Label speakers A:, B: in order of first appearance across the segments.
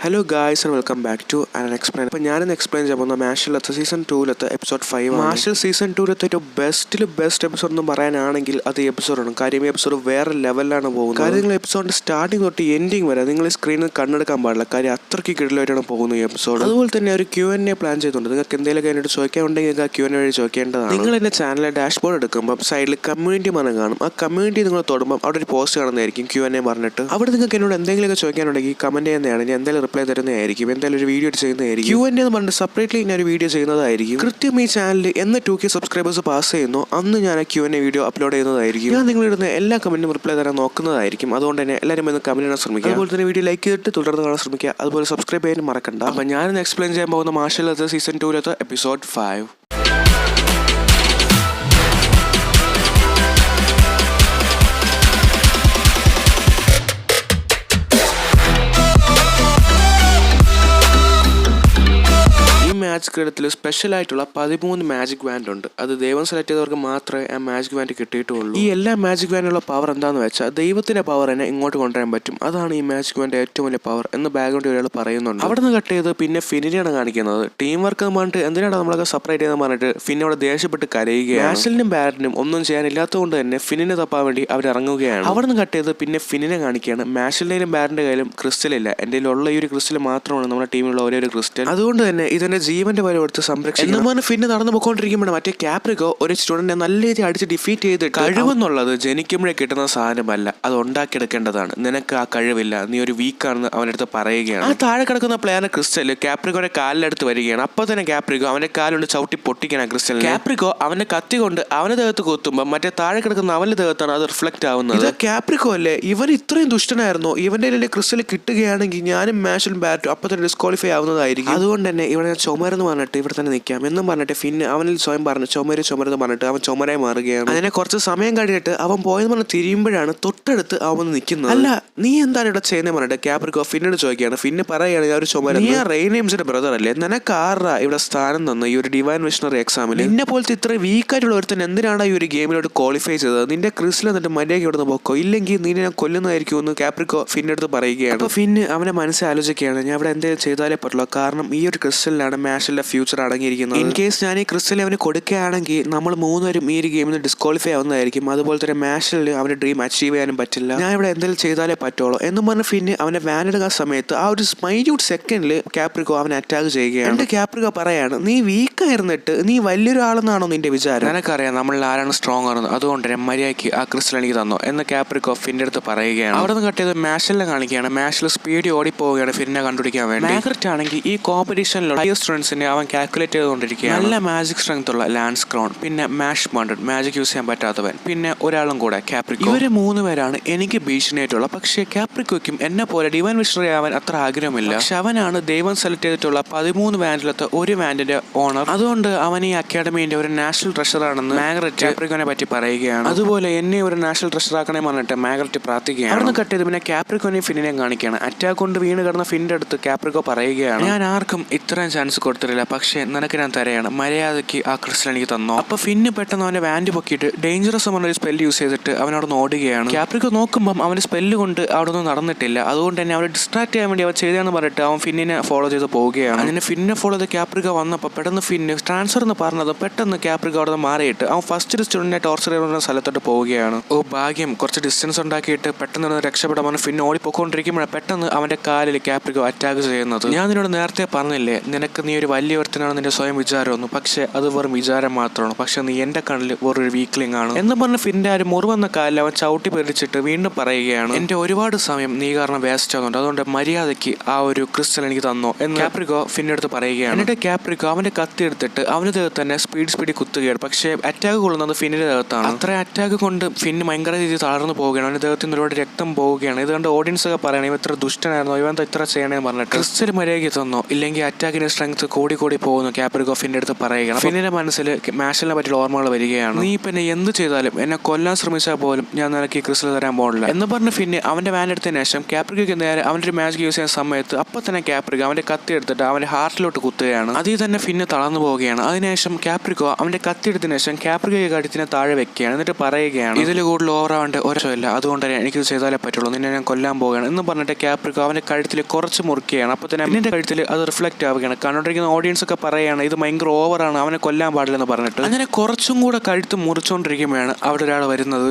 A: Hello guys and welcome back to an explain. അപ്പോൾ ഞാനിന്ന് explain ചെയ്യാൻ പോകുന്ന മാർഷലിലത്തെ സീസൺ 2 എപ്പിസോഡ് 5 ആണ്. മാർഷൽ സീസൺ 2 ഏറ്റവും ബെസ്റ്റ് എപ്പിസോഡ് എന്ന് പറയാനാണെങ്കിൽ അത് ഈ എപ്പിസോഡാണ്. കാര്യം ഈ എപ്പിസോഡ് വേറെ ലെവലിലാണ് പോകുന്നത്. കാര്യം നിങ്ങൾ എപ്പിസോഡിന്റെ സ്റ്റാർട്ടിങ് തൊട്ട് എൻഡിങ് വരെ നിങ്ങൾ സ്ക്രീനിൽ കണ്ണെടുക്കാൻ പാടില്ല. കാര്യം അത്രയ്ക്ക് കിടിലായിട്ടാണ് പോകുന്നത് ഈ എപ്പിസോഡ്. അതുപോലെ തന്നെ ഒരു Q&A പ്ലാൻ ചെയ്തിട്ടുണ്ട്. നിങ്ങൾക്ക് എന്തെങ്കിലും അതിനോട് ചോദിക്കാനുണ്ടെങ്കിൽ ആ Q&A വഴി ചോദിക്കേണ്ടതാണ്. നിങ്ങൾ എൻ്റെ ചാനലിലെ ഡാഷ്ബോർഡ് എടുക്കുമ്പോൾ സൈഡിൽ കമ്മ്യൂണിറ്റി മനം കാണും. ആ കമ്മ്യൂണിറ്റി നിങ്ങൾ തൊടുമ്പോൾ അവിടെ ഒരു പോസ്റ്റ് കാണുന്നതായിരിക്കും Q&A പറഞ്ഞിട്ട്. അവിടെ നിങ്ങൾക്ക് എന്നോട് എന്തെങ്കിലുമൊക്കെ ചോദിക്കാനുണ്ടെങ്കിൽ കമന്റ് ചെയ്യുന്നതാണ്. ഞാൻ എന്തായാലും റിപ്ലൈ തരുന്നതായിരിക്കും. എന്തായാലും ഒരു വീഡിയോ ചെയ്യുന്നതായിരിക്കും. Q&A എന്ന് പറഞ്ഞിട്ട് സെപ്പറേറ്റ്ലി ഞാൻ ഒരു വീഡിയോ ചെയ്യുന്നതായിരിക്കും. കൃത്യം ഈ ചാനലിൽ എന്ന് 2K സബ്സ്ക്രൈബേഴ്സ് പാസ് ചെയ്യുന്നു അന്ന് ഞാൻ ആ Q&A വീഡിയോ അപ്ലോഡ് ചെയ്യുന്നതായിരിക്കും. ഞാൻ നിങ്ങളിടുന്ന എല്ലാ കമന്റിനും റിപ്ലൈ തരാൻ നോക്കുന്നതായിരിക്കും. അതുകൊണ്ട് തന്നെ എല്ലാവരും ഒന്ന് കമന്റ് ചെയ്യാൻ ശ്രമിക്കുക. അതുപോലെ തന്നെ വീഡിയോ ലൈക്ക് ചെയ്തിട്ട് തുടർന്ന് കാണാൻ ശ്രമിക്കുക. അതുപോലെ സബ്സ്ക്രൈബ് ചെയ്യാൻ മറക്കണ്ട. അപ്പം ഞാനിന്ന് എക്സ്പ്ലെയിൻ ചെയ്യാൻ പോകുന്ന മാർഷലിലത്തെ സീസൺ 2 എപ്പിസോഡ് 5. മാജിക് ക്രെഡിറ്റിൽ സ്പെഷ്യൽ ആയിട്ടുള്ള 13 മാജിക് വാൻഡ് ഉണ്ട്. അത് ദൈവം സെലക്ട് ചെയ്തവർക്ക് മാത്രമേ ആ മാജിക് വാൻഡ് കിട്ടിയിട്ടുള്ളൂ. ഈ എല്ലാ മാജിക് വാൻഡിനുള്ള പവർ എന്താണെന്ന് വെച്ചാൽ ദൈവത്തിന്റെ പവർ തന്നെ ഇങ്ങോട്ട് കൊണ്ടുവരാൻ പറ്റും. അതാണ് ഈ മാജിക് വാൻഡ് ഏറ്റവും വലിയ പവർ എന്ന് ബാക്ക്ഗ്രൗണ്ടിൽ ഒരാൾ പറയുന്നുണ്ട്. അവിടെ നിന്ന് കട്ട് ചെയ്ത് പിന്നെ ഫിന്നിനെയാണ് കാണിക്കുന്നത്. ടീം വർക്ക് എന്ന് പറഞ്ഞിട്ട് എന്തിനാണ് നമ്മളൊക്കെ സെപ്പറേറ്റ് ചെയ്യുന്നത് പറഞ്ഞിട്ട് ഫിന്നോട് ദേഷ്യപ്പെട്ട് കരയുകയാണ്. മാഷലിനും ബാരനും ഒന്നും ചെയ്യാനില്ലാത്തതുകൊണ്ട് തന്നെ ഫിന്നിനെ തപ്പാൻ വേണ്ടി അവർ ഇറങ്ങുകയാണ്. അവിടെ നിന്ന് കട്ട് ചെയ്ത് പിന്നെ ഫിന്നിനെ കാണിക്കുകയാണ്. മാഷലിന്റെയും ബാരന്റെ കയ്യിലും ക്രിസ്റ്റൽ ഇല്ല. എൻ്റെ ഉള്ള ഈ ഒരു ക്രിസ്റ്റൽ മാത്രമാണ് നമ്മുടെ ടീമിലുള്ള ഒരേ ഒരു ക്രിസ്റ്റൽ. അതുകൊണ്ട് തന്നെ ഇതിന്റെ ജീവന്റെ പോലെ എടുത്ത് സംരക്ഷിക്കും. ഫിന്നെ നടന്നു പോയിക്കൊണ്ടിരിക്കുമ്പോൾ മറ്റേ കാപ്രിക്കോ ഒരു സ്റ്റുഡന്റിനെ നല്ല രീതിയിൽ അടിച്ച് ഡിഫീറ്റ് ചെയ്ത് കഴിവെന്നുള്ളത് ജനിക്കുമ്പോഴേ കിട്ടുന്ന സാധനമല്ല, അത് ഉണ്ടാക്കിയെടുക്കേണ്ടതാണ്. നിനക്ക് ആ കഴിവില്ല, നീ ഒരു വീക്കാണെന്ന് അവനടുത്ത് പറയുകയാണ്. ആ താഴെ കിടക്കുന്ന പ്ലെയർ ക്രിസ്റ്റൽ കാപ്രിക്കോയുടെ കാലിലെടുത്ത് വരികയാണ്. അപ്പൊ തന്നെ കാപ്രിക്കോ അവന്റെ കാലുകൊണ്ട് ചവിട്ടി പൊട്ടിക്കണം ക്രിസ്റ്റൽ. കാപ്രിക്കോ അവന്റെ കത്തി കൊണ്ട് അവന്റെ ദേഹത്ത് കൊത്തുമ്പോൾ മറ്റേ താഴെ കിടക്കുന്ന അവന്റെ ദേഹത്താണ് അത് റിഫ്ലക്ട് ആവുന്നത്. ഇത് കാപ്രിക്കോ അല്ലേ? ഇവൻ ഇത്രയും ദുഷ്ടനായിരുന്നോ? ഇവന്റെ ക്രിസ്റ്റൽ കിട്ടുകയാണെങ്കിൽ ഞാനും മാഷലും ബാറ്റും അപ്പൊ തന്നെ ഡിസ്ക്വാളിഫൈ ആവുന്നതായിരിക്കും. അതുകൊണ്ട് തന്നെ ഇവിടെ ചുമരെന്ന് പറഞ്ഞിട്ട് ഇവിടെ തന്നെ നിൽക്കാം എന്നും പറഞ്ഞിട്ട് ഫിന്ന് അവനിൽ സ്വയം പറഞ്ഞു ചുമരെന്ന് പറഞ്ഞിട്ട് അവൻ ചുമരായി മാറുകയാണ്. അതിനെ കുറച്ച് സമയം കഴിഞ്ഞിട്ട് അവൻ പോയെന്ന് പറഞ്ഞ് തിരിയുമ്പോഴാണ് തൊട്ടടുത്ത് അവൻ നിൽക്കുന്നത്. അല്ല, നീ എന്താണ് ഇവിടെ ചെയ്യുന്നത് പറഞ്ഞിട്ട് കാപ്രിക്കോ ഫിന്നോട് ചോദിക്കുകയാണ്. ഫിന്ന് പറയുകയാണ് ഞാൻ ഒരു ചുമര. നീ റെയ്നേംസിന്റെ ബ്രദർ അല്ലേ? നിനക്ക് ആറാ ഇവിടെ സ്ഥാനം തന്നു ഈ ഒരു ഡിവൈൻ മിഷണറി എക്സാമിൽ? നിന്നെ പോലത്തെ ഇത്ര വീക്കായിട്ടുള്ള ഒരുത്തൻ എന്തിനാണ് ഈ ഒരു ഗെയിമിലോട്ട് ക്വാളിഫൈ ചെയ്തത്? നിന്റെ ക്രിസിൽ എന്നിട്ട് മര്യാദയ്ക്ക് ഇവിടെ നിന്ന് പോക്കോ, ഇല്ലെങ്കിൽ നീ ഞാൻ കൊല്ലുന്നതായിരിക്കും എന്ന് കാപ്രിക്കോ ഫിന്നെടുത്ത് പറയുകയാണ്. അപ്പൊ ഫിന്ന് അവനെ മനസ്സിൽ ആലോചിക്കുകയാണ്, ഞാൻ ഇവിടെ എന്തെങ്കിലും ചെയ്താലേ പറ്റുള്ളൂ. കാരണം ഈ ഒരു ക്രിസ്റ്റലിലാണ് മാഷലിന്റെ ഫ്യൂച്ചർ അടങ്ങിയിരിക്കുന്നത്. ഇൻ കേസ് ഞാൻ ഈ ക്രിസ്റ്റൽ അവന് കൊടുക്കുകയാണെങ്കിൽ നമ്മൾ മൂന്നുപേരും ഈ ഒരു ഗെയിമിൽ നിന്ന് ഡിസ്ക്വാളിഫൈ ആവുന്നതായിരിക്കും. അതുപോലെ തന്നെ മാഷലിന് അവന്റെ ഡ്രീം അച്ചീവ് ചെയ്യാനും പറ്റില്ല. ഞാൻ ഇവിടെ എന്തെങ്കിലും ചെയ്താലേ പറ്റുള്ളൂ എന്ന് പറഞ്ഞ ഫിന്ന് അവനെ വാനെടുക്കുന്ന സമയത്ത് ആ ഒരു മൈന്യൂട്ട് സെക്കൻഡിൽ കാപ്രിക്കോ അവനെ അറ്റാക്ക് ചെയ്യുകയാണ്. കാപ്രിക്കോ പറയാണ്, നീ വീക്കായിരുന്നിട്ട് നീ വലിയൊരാളെന്നാണോ നിന്റെ വിചാരം? നിനക്കറിയാം നമ്മളിൽ ആരാണ് സ്ട്രോങ് ആണെന്ന്, അതുകൊണ്ട് മര്യാദയ്ക്ക് ആ ക്രിസ്റ്റൽ എനിക്ക് തന്നോ എന്ന് കാപ്രിക്കോ ഫിന്റെ അടുത്ത് പറയുകയാണ്. അവിടെ നിന്ന് കട്ടിയത് മാഷലിനെ കാണിക്കുകയാണ്. മാഷൽ സ്പീഡ് ഓടിപ്പോവുകയാണ് ഫിന്നെ കണ്ടുപിടിക്കാൻ വേണ്ടി. മാഗ്രറ്റ് ആണെങ്കിൽ ഈ കോമ്പറ്റീഷനിലുള്ള ഹയർ സ്റ്റുഡൻസിനെ അവൻ കാൽക്കുലേറ്റ് ചെയ്തുകൊണ്ടിരിക്കുകയാണ്. നല്ല മാജിക് സ്ട്രെങ്ത് ഉള്ള ലാൻസ് ക്രോൺ, പിന്നെ മാഷ് ബണ്ടഡ് മാജിക് യൂസ് ചെയ്യാൻ പറ്റാത്തവൻ, പിന്നെ ഒരാളും കൂടെ കാപ്രിക്കോ. ഇവര് 3 പേരാണ് എനിക്ക് ഭീഷണിയായിട്ടുള്ള. പക്ഷേ കാപ്രിക്കോയ്ക്കും എന്നെ പോലെ ഡിവൈൻ മിഷണറി ആവാൻ അത്ര ആഗ്രഹമില്ല. പക്ഷെ അവനാണ് ദൈവം സെലക്ട് ചെയ്തിട്ടുള്ള 13 വാൻഡിലത്തെ ഒരു വാൻഡിന്റെ ഓണർ. അതുകൊണ്ട് അവൻ ഈ അക്കാഡമിന്റെ ഒരു നാഷണൽ ട്രഷർ ആണെന്ന് മാഗ്രറ്റ് കാപ്രിക്കോനെ പറ്റി പറയുകയാണ്. അതുപോലെ എന്നെ ഒരു നാഷണൽ ട്രഷർ ആക്കണേ പറഞ്ഞിട്ട് മാഗ്രറ്റ് പ്രാർത്ഥിക്കുകയാണ്. അവിടെ നിന്ന് കട്ട് ചെയ്ത് പിന്നെ കാപ്രിക്കോനെയും ഫിന്നിനെയും കാണിക്കുകയാണ്. അറ്റാക്ക് കൊണ്ട് വീണ് കിടന്ന ഫിന്റെ അടുത്ത് കാപ്രിക്കോ പറയുകയാണ്, ഞാൻ ആർക്കും ഇത്രയും ചാൻസ് കൊടുത്തിട്ടില്ല, പക്ഷെ നിനക്ക് ഞാൻ തരയാണ്, മര്യാദയ്ക്ക് ആ ക്രിസ്റ്റൽ എനിക്ക് തന്നോ. അപ്പൊ ഫിന്ന് പെട്ടെന്ന് അവന്റെ വാൻഡ് പൊക്കിയിട്ട് ഡേഞ്ചറസ് പറഞ്ഞ ഒരു സ്പെല്ല് യൂസ് ചെയ്തിട്ട് അവനോട് ഓടുകയാണ്. കാപ്രിക്കോ നോക്കുമ്പോൾ അവന്റെ സ്പെല്ല് കൊണ്ട് അവിടെ ഒന്നും നടന്നിട്ടില്ല. അതുകൊണ്ട് തന്നെ അവനെ ഡിസ്ട്രാക്ട് ചെയ്യാൻ വേണ്ടി അവൻ ചെയ്താന്ന് പറഞ്ഞിട്ട് അവൻ ഫിന്നിനെ ഫോളോ ചെയ്ത് പോവുകയാണ്. അങ്ങനെ ഫിന്നെ ഫോളോ ചെയ്ത് കാപ്രിക്കോ വന്നപ്പോൾ പെട്ടെന്ന് ഫിന്ന് ട്രാൻസ്ഫർ എന്ന് പറഞ്ഞത് പെട്ടെന്ന് കാപ്രിക്കോ അവിടെ നിന്ന് മാറിയിട്ട് അവൻ ഫസ്റ്റ് സ്റ്റുഡന്റിനെ ടോർച്ചർ ചെയ്യുന്ന സ്ഥലത്തോട്ട് പോവുകയാണ്. ഓ ഭാഗ്യം, കുറച്ച് ഡിസ്റ്റൻസ് ഉണ്ടാക്കിയിട്ട് പെട്ടെന്ന് രക്ഷപ്പെടാൻ ഫിന്ന് ഓടിപ്പോയിക്കൊണ്ടിരിക്കുമ്പോഴാണ് പെട്ടെന്ന് അവന്റെ കാലിൽ കാപ്രിക്കോ അറ്റാക്ക് ചെയ്യുന്നത്. ഞാൻ നിന്നോട് നേരത്തെ പറഞ്ഞില്ലേ നിനക്ക് നീ ഒരു വലിയ ഒരുത്തനാണ് നിന്റെ സ്വയം വിചാരമൊന്നും, പക്ഷെ അത് വെറും വിചാരം മാത്രമാണ്. പക്ഷെ നീ എന്റെ കണ്ണിൽ വേറൊരു വീക്ക്ലിംഗ് ആണ് എന്ന് പറഞ്ഞ് ഫിന്റെ ഒരു മുറിവന്ന കാലിൽ അവൻ ചവിട്ടി പെരിച്ചിട്ട് വീണ്ടും പറയുകയാണ്, എന്റെ ഒരുപാട് സമയം നീ കാരണം വേസ്റ്റ് ആകുന്നുണ്ട്, അതുകൊണ്ട് മര്യാദയ്ക്ക് ആ ഒരു ക്രിസ്റ്റൽ എനിക്ക് തന്നോ എന്ന് കാപ്രിക്കോ ഫിന്റെ അടുത്ത് പറയുകയാണ്. എന്നിട്ട് കാപ്രിക്കോ അവന്റെ കത്തി എടുത്തിട്ട് അവന്റെ ദേഹത്ത് തന്നെ സ്പീഡ് കുത്തുകയാണ്. പക്ഷേ അറ്റാക്ക് കൊള്ളുന്നത് ഫിന്നിന്റെ ദേഹത്താണ്. അത്ര അറ്റാക്ക് കൊണ്ട് ഫിന്ന് ഭയങ്കര രീതിയിൽ തളർന്നു പോവുകയാണ്. അവന്റെ ദേഹത്ത് നിന്ന് ഒരുപാട് രക്തം പോവുകയാണ്. ഇതുകൊണ്ട് ഓഡിയൻസ് ഒക്കെ പറയണം ഇവ ഇത്ര ദുഷ്ടനായിരുന്നോ, ഇവൻ ഇത്ര ചെയ്യണമെന്ന് പറഞ്ഞിട്ട് ക്രിസ്റ്റൽ മര്യാദയ്ക്ക് തന്നോ, ഇല്ലെങ്കിൽ അറ്റാക്കിന്റെ സ്ട്രെങ്ത് കൂടി പോകുന്നു കാപ്രിക്കോ ഫിന്നിന്റെ അടുത്ത് പറയുകയാണ്. ഫിന്നിന്റെ മനസ്സിൽ മാഷലിനെ പറ്റിയുള്ള ഓർമ്മകൾ വരികയാണ്. നീ ഇപ്പൊ എന്നെ എന്ത് ചെയ്താലും എന്നെ കൊല്ലാൻ ശ്രമിച്ചാൽ പോലും ഞാൻ നിനക്ക് ഈ ക്രിസ്റ്റൽ തരാൻ പോകില്ല എന്ന് പറഞ്ഞ് ഫിന്ന് അവന്റെ വാൻ എടുത്തതിന് ശേഷം കാപ്രിക്കോയ്ക്ക് നേരെ അവന്റെ ഒരു മാജിക് യൂസ് ചെയ്യുന്ന സമയത്ത് അപ്പൊ തന്നെ കാപ്രിക്കോ അവന്റെ കത്തി എടുത്തിട്ട് അവന്റെ ഹാർട്ടിലോട്ട് കുത്തുകയാണ്. അതിൽ തന്നെ ഫിന്ന് തളർന്നു പോവുകയാണ്. അതിനുശേഷം കാപ്രിക്കോ അവന്റെ കത്തി എടുത്തതിന് ശേഷം കാപ്രിക്കോയ്ക്ക് കഴുത്തിനെ താഴെ വെക്കുകയാണ്. എന്നിട്ട് പറയുകയാണ്, ഇതിൽ കൂടുതൽ ഓവറാവേണ്ട ഒരക്ഷമില്ല, അതുകൊണ്ട് തന്നെ എനിക്കിത് ചെയ്താലേ പറ്റുള്ളൂ, നിന്നെ ഞാൻ കൊല്ലാൻ പോവുകയാണ് എന്ന് പറഞ്ഞിട്ട് കാപ്രിക്കോ അവന്റെ കഴുത്തിൽ കുറച്ച് മുറുക്കുകയാണ്. അപ്പൊ തന്നെ അവന്റെ കഴുത്തിൽ അത് റിഫ്ലക്ട് ആവുകയാണ്. കണ്ടോണ്ടിരിക്കുന്ന ഓഡിയൻസ് ഒക്കെ പറയുകയാണ് ഇത് ഭയങ്കര ഓവറാണ്, അവനെ കൊല്ലാൻ പാടില്ലെന്ന് പറഞ്ഞിട്ട്. അങ്ങനെ കുറച്ചും കൂടെ കഴുത്ത് മുറിച്ചുകൊണ്ടിരിക്കുമ്പോഴാണ് അവിടെ ഒരാൾ വരുന്നത്.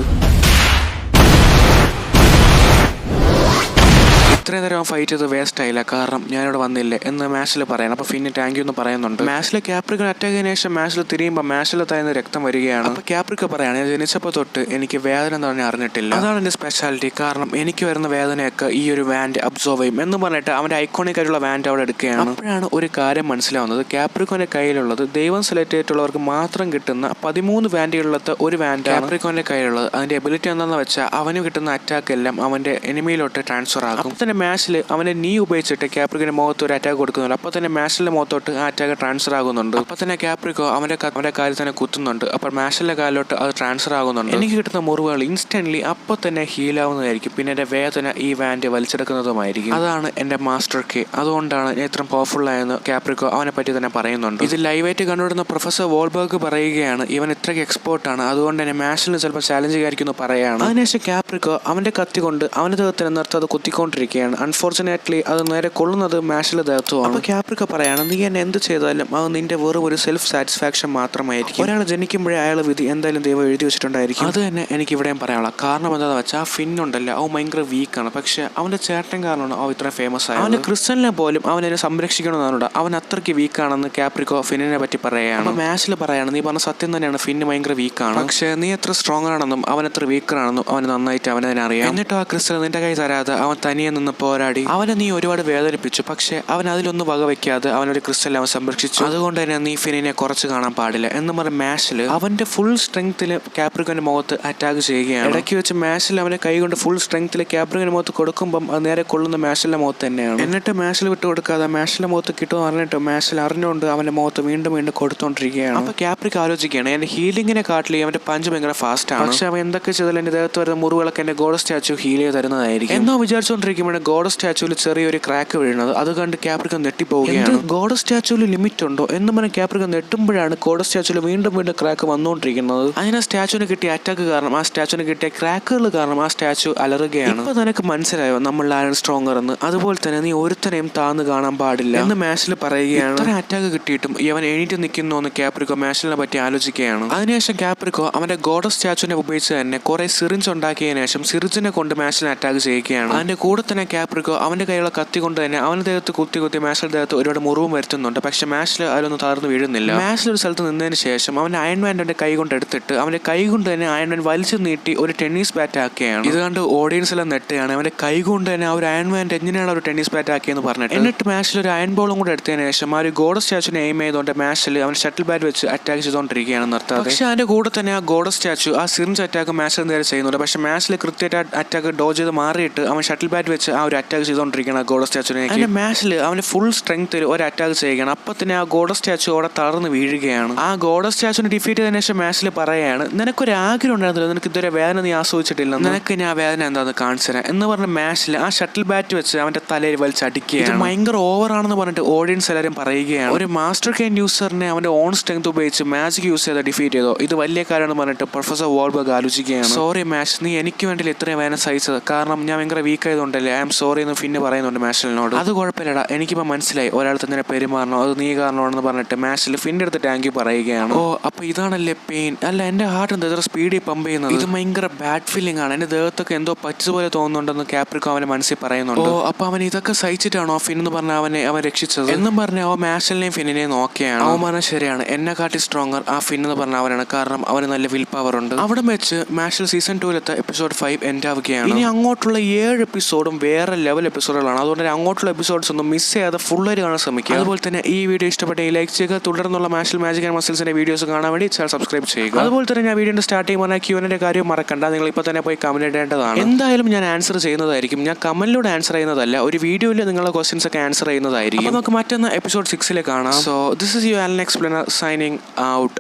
A: ഇത്രയും നേരം ഫൈറ്റ് ചെയ്ത് വേസ്റ്റ് ആയില്ല, കാരണം ഞാനിവിടെ വന്നില്ലേ എന്ന് മാഷിൽ പറയണം. അപ്പോൾ ഫിന്ന് താങ്ക് യു എന്ന് പറയുന്നുണ്ട്. മാഷിൽ ക്യാപ്രിക്കൻ അറ്റാക്ക് ചെയ്തതിനു ശേഷം മാഷിൽ തിരിയുമ്പോൾ മാഷിൽ തരുന്ന രക്തം വരികയാണ്. അപ്പോൾ ക്യാപ്രിക്ക പറയാണ്, ഞാൻ ജനിച്ചപ്പോൾ തൊട്ട് എനിക്ക് വേദന എന്ന് പറഞ്ഞാൽ അറിഞ്ഞിട്ടില്ല, അതാണ് എൻ്റെ സ്പെഷ്യാലിറ്റി, കാരണം എനിക്ക് വരുന്ന വേദനയൊക്കെ ഈ ഒരു വാൻഡ് അബ്സോർവ് ചെയ്യും എന്ന് പറഞ്ഞിട്ട് അവൻ്റെ ഐക്കോണിക് ആയിട്ടുള്ള വാൻഡ് അവിടെ എടുക്കുകയാണ്. അപ്പോഴാണ് ഒരു കാര്യം മനസ്സിലാവുന്നത്, ക്യാപ്രിക്കോന്റെ കയ്യിലുള്ളത് ദൈവം സെലക്ട് ചെയ്തിട്ടുള്ളവർക്ക് മാത്രം കിട്ടുന്ന 13 വാൻഡുകളിലത്തെ ഒരു വാൻഡ് ക്യാപ്രിക്കോന്റെ കയ്യിലുള്ളത്. അതിന്റെ എബിലിറ്റി എന്താണെന്ന് വെച്ചാൽ അവന് കിട്ടുന്ന അറ്റാക്ക് എല്ലാം അവന്റെ എനിമിയിലോട്ട് ട്രാൻസ്ഫർ ആകും. അപ്പോൾ തന്നെ മാഷിൽ അവന്റെ നീ ഉപയോഗിച്ചിട്ട് ക്യാപ്രിക്കോന്റെ മുഖത്ത് ഒരു അറ്റാക്ക് കൊടുക്കുന്നുണ്ട്. അപ്പോൾ തന്നെ മാഷിന്റെ മുഖത്തോട്ട് ആ അറ്റാക്ക് ട്രാൻസ്ഫർ ആകുന്നുണ്ട്. അപ്പോൾ തന്നെ ക്യാപ്രിക്കോ അവന്റെ കാലിൽ തന്നെ കുത്തുന്നുണ്ട്. അപ്പോൾ മാഷിന്റെ കാലിലോട്ട് അത് ട്രാൻസ്ഫർ ആകുന്നുണ്ട്. എനിക്ക് കിട്ടുന്ന മുറിവുകൾ ഇൻസ്റ്റന്റ്ലി അപ്പോൾ തന്നെ ഹീൽ ആവുന്നതായിരിക്കും, പിന്നെ എന്റെ വേദന ഈ വാൻഡ് വലിച്ചെടുക്കുന്നതുമായിരിക്കും. അതാണ് എന്റെ മാസ്റ്റർ കീ, അതുകൊണ്ടാണ് ഞാൻ ഇത്ര പവർഫുൾ ആയെന്ന് ക്യാപ്രിക്കോ അവനെ പറ്റി തന്നെ പറയുന്നുണ്ട്. ഇത് ലൈവായിട്ട് കണ്ടുവിടുന്ന പ്രൊഫസർ വോൾബർഗ് പറയുകയാണ്, ഇവൻ ഇത്രയ്ക്ക് എക്സ്പേർട്ട് ആണ്, അതുകൊണ്ട് തന്നെ മാഷിന് ചിലപ്പോൾ ചാലഞ്ച് ആയിരിക്കും എന്ന് പറയുകയാണ്. അതിനുശേഷം ക്യാപ്രിക്കോ അവന്റെ കത്തി കൊണ്ട് അവന്റെ ദേഹത്തിന് നിർത്ത് അത് കുത്തിക്കൊണ്ടിരിക്കുകയാണ്. അൺഫോർച്ചുനേറ്റ്ലി അത് നേരെ കൊള്ളുന്നത് മാഷിലെ ദേഹത്തുമാണ്. അപ്പോൾ ക്യാപ്രിക്കോ പറയാണ്, നീ എന്നെ എന്ത് ചെയ്താലും അത് നിന്റെ വെറും ഒരു സെൽഫ് സാറ്റിസ്ഫാക്ഷൻ മാത്രമായിരിക്കും. ഒരാൾ ജനിക്കുമ്പോഴേ അയാൾ വിധി എന്തായാലും ദൈവം എഴുതി വെച്ചിട്ടുണ്ടായിരിക്കും. അത് തന്നെ എനിക്ക് ഇവിടെയും പറയാനുള്ള കാരണം എന്താണെന്ന് വെച്ചാൽ ആ ഫിന്നുണ്ടല്ലോ അവൻ ഭയങ്കര വീക്കാണ്, പക്ഷെ അവന്റെ ചേട്ടൻ കാരണമാണ് അവൻ ഇത്ര ഫേമസ് ആയത്. അവന്റെ ക്രിസ്റ്റലിനെ പോലും അവനെ സംരക്ഷിക്കണമെന്നാണ്, അവൻ അത്രയ്ക്ക് വീക്കാണെന്ന് ക്യാപ്രിക്കോ ഫിന്നിനെ പറ്റി പറയുകയാണ്. മാഷിൽ പറയാണ്, നീ പറഞ്ഞ സത്യം തന്നെയാണ്, ഫിന്ന് ഭയങ്കര വീക്കാണ്, പക്ഷെ നീ എത്ര സ്ട്രോങ് ആണെന്നും അവൻ എത്ര വീക്കറാണെന്നും അവന് നന്നായിട്ട് അവനെ തന്നെ അറിയാം. എന്നിട്ടും ആ ക്രിസ്റ്റൽ നിന്റെ കൈ തരാതെ അവൻ തനിയെ നിന്ന് പോരാടി അവനെ നീ ഒരുപാട് വേദനിപ്പിച്ചു, പക്ഷെ അവൻ അതിലൊന്നും വകവെക്കാതെ അവനൊരു ക്രിസ്റ്റൽ അവൻ സംരക്ഷിച്ചു, അതുകൊണ്ട് തന്നെ നീ ഫിന്നിനെ കുറച്ച് കാണാൻ പാടില്ല എന്ന് പറഞ്ഞ മാഷിൽ അവന്റെ ഫുൾ സ്ട്രെങ്ത്തിൽ ക്യാപ്രിക്കോന്റെ മുഖത്ത് അറ്റാക്ക് ചെയ്യുകയാണ്. ഇടയ്ക്ക് വെച്ച് മാഷിൽ അവന്റെ കൈ കൊണ്ട് ഫുൾ സ്ട്രെങ്ത്തിൽ ക്യാപ്രിക്കോന്റെ മുഖത്ത് കൊടുക്കുമ്പോൾ അത് നേരെ കൊള്ളുന്ന മാഷിന്റെ മുഖത്ത് തന്നെയാണ്. എന്നിട്ട് മാഷിൽ വിട്ടു കൊടുക്കാതെ മാഷിന്റെ മുഖത്ത് കിട്ടുമെന്ന് പറഞ്ഞിട്ട് മാഷിൽ അറിഞ്ഞുകൊണ്ട് അവന്റെ മുഖത്ത് വീണ്ടും വീണ്ടും കൊടുത്തോണ്ടിരിക്കുകയാണ്. അപ്പൊ ക്യാപ്രിക്ക ആലോചിക്കുകയാണ്, എന്റെ ഹീലിങ്ങിനെ കാട്ടിൽ അവന്റെ പഞ്ച് ഭയങ്കര ഫാസ്റ്റ് ആണ്, പക്ഷെ അവൻ എന്തൊക്കെ ചെയ്താലും എന്റെ ദേഹത്ത് വരുന്ന മുറിവുകളൊക്കെ എന്റെ ഗോഡ് സ്റ്റാച്ചു ഹീൽ ചെയ്ത് തരുന്നതായിരിക്കും എന്നോ വിചാരിച്ചുകൊണ്ടിരിക്കുമ്പോൾ ഗോഡ് സ്റ്റാച്ചുവിൽ ചെറിയൊരു ക്രാക്ക് വീഴുന്നത് അത് കണ്ട് ക്യാപ്രിക്കോ നെട്ടിപ്പോവുകയാണ്. ഗോഡ് സ്റ്റാച്ചുവിൽ ലിമിറ്റ് ഉണ്ടോ എന്ന് പറഞ്ഞ ക്യാപ്രിക്കോ നെട്ടുമ്പോഴാണ് ഗോഡ് സ്റ്റാച്ചുവിൽ വീണ്ടും വീണ്ടും ക്രാക്ക് വന്നുകൊണ്ടിരിക്കുന്നത്. അതിന് സ്റ്റാച്ചുവിന് കിട്ടിയ അറ്റാക്ക് കാരണം ആ സ്റ്റാച്ചുവിന് കിട്ടിയ ക്രാക്കുകൾ കാരണം ആ സ്റ്റാച്ചു അലറുകയാണ്. ഇപ്പൊ നിനക്ക് മനസ്സിലായോ നമ്മൾ ആരാണ് സ്ട്രോങ്ങർ എന്ന്, അതുപോലെ തന്നെ നീ ഒരുത്തനെയും താന്ന് കാണാൻ പാടില്ല എന്ന് മാഷിൽ പറയുകയാണ്. ഇത്ര അറ്റാക്ക് കിട്ടിയിട്ടും ഇവൻ എണീറ്റ് നിൽക്കുന്നു എന്ന് ക്യാപ്രിക്കോ മാഷിനെ പറ്റി ആലോചിക്കുകയാണ്. അതിനുശേഷം ക്യാപ്രിക്കോ അവന്റെ ഗോഡ് സ്റ്റാച്ചുവിനെ ഉപയോഗിച്ച് തന്നെ കുറെ സിറിഞ്ച് ഉണ്ടാക്കിയതിനു ശേഷം സിറിഞ്ചിനെ കൊണ്ട് മാഷിനെ അറ്റാക്ക് ചെയ്യുകയാണ്. അതിന്റെ കൂടെ തന്നെ ക്യാപ്രിക്കോ അവന്റെ കൈയുള്ള കത്തി കൊണ്ട് തന്നെ അവന്റെ ദേഹത്ത് കുത്തി മാഷിന്റെ ദേഹത്ത് ഒരുപാട് മുറിവും വരുത്തുന്നുണ്ട്, പക്ഷെ മാഷിൽ അതിലൊന്നും തകർന്ന് വീഴുന്നില്ല. മാഷിൽ ഒരു സ്ഥലത്ത് നിന്നതിന് ശേഷം അവൻ അയൺമാൻ അവന്റെ കൈ കൊണ്ട് എടുത്തിട്ട് അവന്റെ കൈ കൊണ്ട് തന്നെ അയൺമാൻ വലിച്ചു നീട്ടി ഒരു ടെന്നീസ് ബാറ്റ് ആക്കുകയാണ്. ഇത് കണ്ട് ഓഡിയൻസ് എല്ലാം നെട്ടുകയാണ്, അവന്റെ കൈ കൊണ്ട് തന്നെ ആ ഒരു അയൺമാൻ എങ്ങനെയാണ് ഒരു ടെന്നീസ് ബാറ്റ് ആക്കിയെന്ന് പറഞ്ഞിട്ട്. എന്നിട്ട് മാഷിൽ ഒരു അയൺ ബോളും കൂടെ എടുത്തതിന് ശേഷം ആ ഒരു ഗോഡ് സ്റ്റാച്ചുവിനെ എയിം ചെയ്തുകൊണ്ട് മാഷിൽ അവൻ ഷട്ടിൽ ബാറ്റ് വെച്ച് അറ്റാക്ക് ചെയ്തുകൊണ്ടിരിക്കുകയാണ് നിർത്താതെ. പക്ഷെ അതിന്റെ കൂടെ തന്നെ ആ ഗോഡ് സ്റ്റാച്ചു ആ സിറിഞ്ച് അറ്റാക്ക് മാഷിൽ നേരെ ചെയ്യുന്നുണ്ട്, പക്ഷെ മാഷിൽ കൃത്യമായിട്ട് അറ്റാക്ക് ഡോജ് ചെയ്ത് മാറിയിട്ട് അവൻ ഷട്ടിൽ ബാറ്റ് വെച്ച് ആ ഒരു അറ്റാക്ക് ചെയ്തുകൊണ്ടിരിക്കുകയാണ് ആ ഗോഡ് സ്റ്റാച്ചുവിനെ. അതിന്റെ മാഷിൽ അവന് ഫുൾ സ്ട്രെങ്ത്തിൽ ഒരു അറ്റാക്ക് ചെയ്യുകയാണ്. അപ്പൊ തന്നെ ആ ഗോഡ് സ്റ്റാച്ചു അവിടെ തളർന്ന് വീഴുകയാണ്. ആ ഗോഡ് സ്റ്റാച്ചുവിനെ ഡിഫീറ്റ് ചെയ്തതിനു ശേഷം മാഷിൽ പറയാണ്, നിനക്കൊരു ആഗ്രഹം ഉണ്ടായിരുന്നില്ല, നിനക്ക് ഇതുവരെ വേദന നീ ആസ്വദിച്ചിട്ടില്ല, നിനക്ക് ഞാൻ വേദന എന്താണെന്ന് കാണിച്ചു തരാം എന്ന് പറഞ്ഞ മാഷിൽ ആ ഷട്ടിൽ ബാറ്റ് വെച്ച് അവന്റെ തലയിൽ വലിച്ചടിക്കുകയാണ്. ഭയങ്കര ഓവറാണെന്ന് പറഞ്ഞിട്ട് ഓഡിയൻസ് എല്ലാവരും പറയുകയാണ്, ഒരു മാസ്റ്റർ കെയിൻ യൂസറിനെ അവന്റെ ഓൺ സ്ട്രെങ്ത് ഉപയോഗിച്ച് മാജിക് യൂസ് ചെയ്ത് ഡിഫീറ്റ് ചെയ്തോ, ഇത് വലിയ കാര്യമാണെന്ന് പറഞ്ഞിട്ട് പ്രൊഫസർ വോൾബർഗ് ആലോചിക്കുകയാണ്. സോറി മാഷ്, നീ എനിക്ക് വേണ്ടി ഇത്രയും വേദന സഹിച്ചത്, കാരണം ഞാൻ ഭയങ്കര വീക്ക് ആയതുകൊണ്ടല്ലേ, ഐ എം സോറി എന്ന് ഫിന്ന് പറയുന്നുണ്ട് മാഷിലിനോട്. അത് കുഴപ്പമില്ലടാ, എനിക്കിപ്പോൾ മനസ്സിലായി ഒരാൾ തന്നെ പെരുമാറണോ അത് നീ കാരണമാണെന്ന് പറഞ്ഞിട്ട് മാഷിൽ ഫിൻ്റെ അടുത്ത് താങ്ക് യു പറയുകയാണ്. ഓ അപ്പൊ ഇതാണല്ലേ പെയിൻ, അല്ല എന്റെ ഹാർട്ട് എന്താ ഇത്ര സ്പീഡിൽ പമ്പ് ചെയ്യുന്നത്, ഇത് ഭയങ്കര ബാഡ് ഫീലിംഗ് ആണ്, എന്റെ ദേഹത്തൊക്കെ എന്തോ പറ്റിയതുപോലെ തോന്നുന്നുണ്ടെന്ന് ക്യാപ്രിക്കോ അവന്റെ മനസ്സിൽ പറയുന്നുണ്ട്. ഓ അപ്പൊ അവൻ ഇതൊക്കെ സഹിച്ചിട്ടാണോ ഫിൻ എന്ന് പറഞ്ഞ അവൻ രക്ഷിച്ചത് എന്നും പറഞ്ഞ അവൻ മാഷിലിനെയും ഫിന്നിനെയും നോക്കിയാണ്. അവൻ പറഞ്ഞ ശരിയാണ്, എന്നെ കാട്ടി സ്ട്രോങ്ങർ ആ ഫിൻ എന്ന് പറഞ്ഞ അവനാണ്, കാരണം അവന് നല്ല വിൽ പവർ ഉണ്ട്. അവിടെ വെച്ച് മാഷിൽ സീസൺ 2 എപ്പിസോഡ് 5 എൻഡ് ആവുകയാണ്. ഇനി അങ്ങോട്ടുള്ള 7 എപ്പിസോഡും വേറെ ലെവൽ എപ്പിസോഡുകളാണ്. അതുകൊണ്ട് തന്നെ അങ്ങോട്ടുള്ള എപ്പിസോഡ്സ് ഒന്നും മിസ് ചെയ്യാതെ ഫുള്ളായിട്ട് കാണാൻ ശ്രമിക്കുക. അതുപോലെ തന്നെ ഈ വീഡിയോ ഇഷ്ടപ്പെട്ടെങ്കിൽ ലൈക്ക് ചെയ്യുക. തുടർന്നുള്ള മാജിക് ആൻഡ് മസിൽസിന്റെ വീഡിയോസ് കാണാൻ വേണ്ടി ചാനൽ സബ്സ്ക്രൈബ് ചെയ്യുക. അതുപോലെ തന്നെ ഞാൻ വീഡിയോയുടെ സ്റ്റാർട്ടിംഗ് പറഞ്ഞ Q&A കാര്യം മറക്കണ്ട. നിങ്ങൾ ഇപ്പോൾ തന്നെ പോയി കമന്റ് ഇടേണ്ടതാണ്. എന്തായാലും ഞാൻ ആൻസർ ചെയ്യുന്നതായിരിക്കും. ഞാൻ കമന്റിലൂടെ ആൻസർ ചെയ്യുന്നതല്ല, ഒരു വീഡിയോയിൽ നിങ്ങളുടെ ക്വസ്റ്റ്യൻസ് ഒക്കെ ആൻസർ ചെയ്യുന്നതായിരിക്കും. നമുക്ക് മറ്റൊന്ന് എപ്പിസോഡ് 6 കാണാം. So this is you Alan explainer signing out.